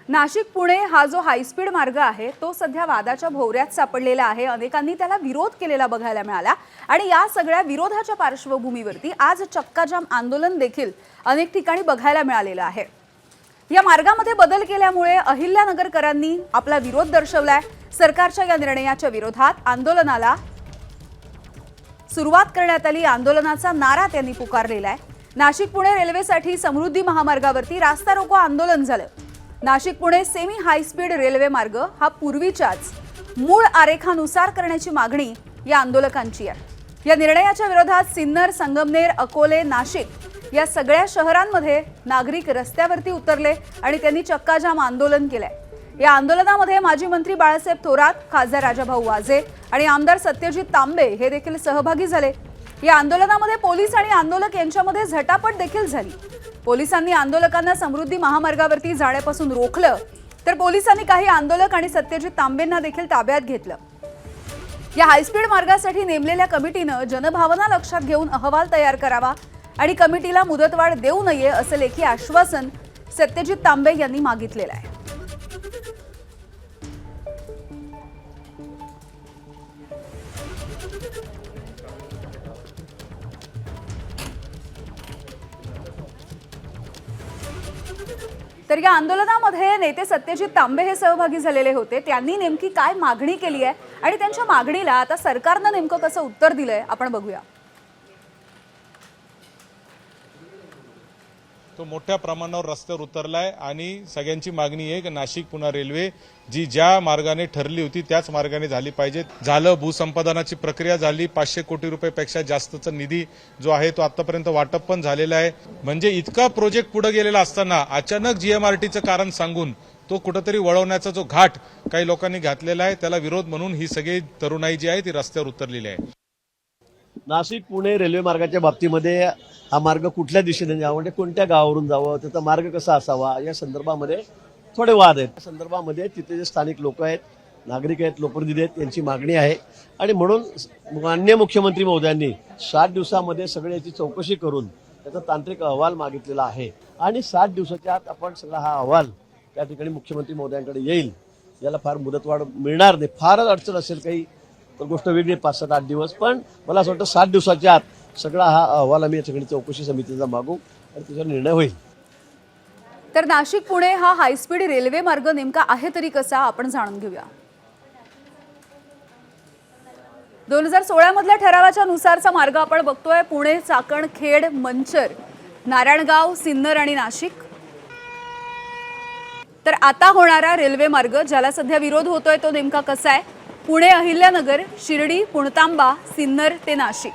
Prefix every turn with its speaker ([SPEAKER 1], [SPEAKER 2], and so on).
[SPEAKER 1] नाशिक पुणे हा जो हायस्पीड मार्ग आहे तो सध्या वादाच्या भोवऱ्यात सापडलेला आहे। अनेकांनी त्याला विरोध केलेला बघायला मिळाला आणि या सगळ्या विरोधाच्या पार्श्वभूमीवरती आज चक्काजाम आंदोलन देखील अनेक ठिकाणी बघायला मिळालेलं आहे। या मार्गामध्ये बदल केल्यामुळे अहिल्यानगरकरांनी आपला विरोध दर्शवलाय। सरकारच्या या निर्णयाच्या विरोधात आंदोलनाला सुरुवात करण्यात आली। आंदोलनाचा नारा त्यांनी पुकारलेला आहे। नाशिक पुणे रेल्वेसाठी समृद्धी महामार्गावरती रास्ता रोको आंदोलन झालं। Nashik Pune semi high speed railway मार्ग हा पूर्वीच्याच मूळ आरेखानुसार करण्याची मागणी या आंदोलकांची आहे। या निर्णयाच्या विरोधात सिन्नर, संगमनेर, अकोले, नाशिक या सगळ्या शहरांमध्ये नागरिक रस्त्यावरती उतरले आणि त्यांनी चक्काजाम आंदोलन केलंय। या आंदोलनामध्ये माजी मंत्री बाळासाहेब थोरात, खासदार राजाभाऊ वाजे आणि आमदार सत्यजित तांबे हे देखील सहभागी झाले। या आंदोलनामध्ये पोलीस आणि आंदोलक यांच्यामध्ये झटापट देखील झाली। पोलिसांनी आंदोलकांना समृद्धी महामार्गावरती जाण्यापासून रोखलं, तर पोलिसांनी काही आंदोलक आणि सत्यजित तांबेंना देखील ताब्यात घेतलं। या हायस्पीड मार्गासाठी नेमलेल्या कमिटीनं जनभावना लक्षात घेऊन अहवाल तयार करावा आणि कमिटीला मुदतवाढ देऊ नये असं लेखी आश्वासन सत्यजित तांबे यांनी मागितलेलं आहे। तर या आंदोलनामध्ये नेते सत्यजित तांबे हे सहभागी झालेले होते। त्यांनी नेमकी काय मागणी केली आहे आणि त्यांच्या मागणीला आता सरकारनं नेमकं कसं उत्तर दिलंय आपण बघूया।
[SPEAKER 2] तो मोठ्या प्रमाणावर रस्त्यावर उतरलाय आणि सगळ्यांची मागणी आहे की नाशिक पुणे रेल्वे जी ज्या मार्गाने ठरली होती त्याच मार्गाने झाली पाहिजे। झालं, भूसंपादनाची प्रक्रिया झाली, 500 कोटी रुपयापेक्षा जास्तचा निधी जो आहे तो आतापर्यंत वाटप पण झालेला आहे। म्हणजे इतका प्रोजेक्ट पुढे गेलेला असताना अचानक जीएमआरटीचं कारण सांगून तो कुठेतरी वळवण्याचा जो घाट काही लोकांनी घातलेला आहे त्याला विरोध म्हणून ही सगळी तरुणाई जी आहे ती रस्त्यावर उतरलेली आहे।
[SPEAKER 3] नाशिक पुणे रेल्वे मार्गाच्या बाबतीमध्ये हा मार्ग कुठल्या दिशेने जावा, म्हणजे कोणत्या गावावरून जावं, त्याचा मार्ग कसा असावा या संदर्भामध्ये थोडे वाद आहेत। या संदर्भामध्ये तिथे जे स्थानिक लोक आहेत, नागरिक आहेत, लोकप्रतिनिधी आहेत, यांची मागणी आहे आणि म्हणून माननीय मुख्यमंत्री महोदयांनी 7 दिवसामध्ये सगळी याची चौकशी करून त्याचा तांत्रिक अहवाल मागितलेला आहे आणि 7 दिवसाच्या आत आपण सगळा हा अहवाल त्या ठिकाणी मुख्यमंत्री महोदयांकडे येईल। याला फार मुदतवाढ मिळणार नाही, फारच अडचण असेल काही तर गोष्ट वेगळी, 5, 7, 8 दिवस, पण मला असं वाटतं 7 दिवसाच्या आत सगळा हा अहवाल आम्ही या ठिकाणी चौकशी समितीचा मागू आणि त्याचा निर्णय होईल।
[SPEAKER 1] तर नाशिक पुणे हा हायस्पीड रेल्वे मार्ग नेमका आहे तरी कसा आपण जाणून घेऊया। 2016 मधल्या ठरावाच्या नुसारचा मार्ग आपण बघतोय। पुणे, चाकण, खेड, मंचर, नारायणगाव, सिन्नर आणि नाशिक। तर आता होणारा रेल्वे मार्ग ज्याला सध्या विरोध होतोय तो नेमका कसा आहे? पुणे, अहिल्यानगर, शिर्डी, पुणतांबा, सिन्नर ते नाशिक।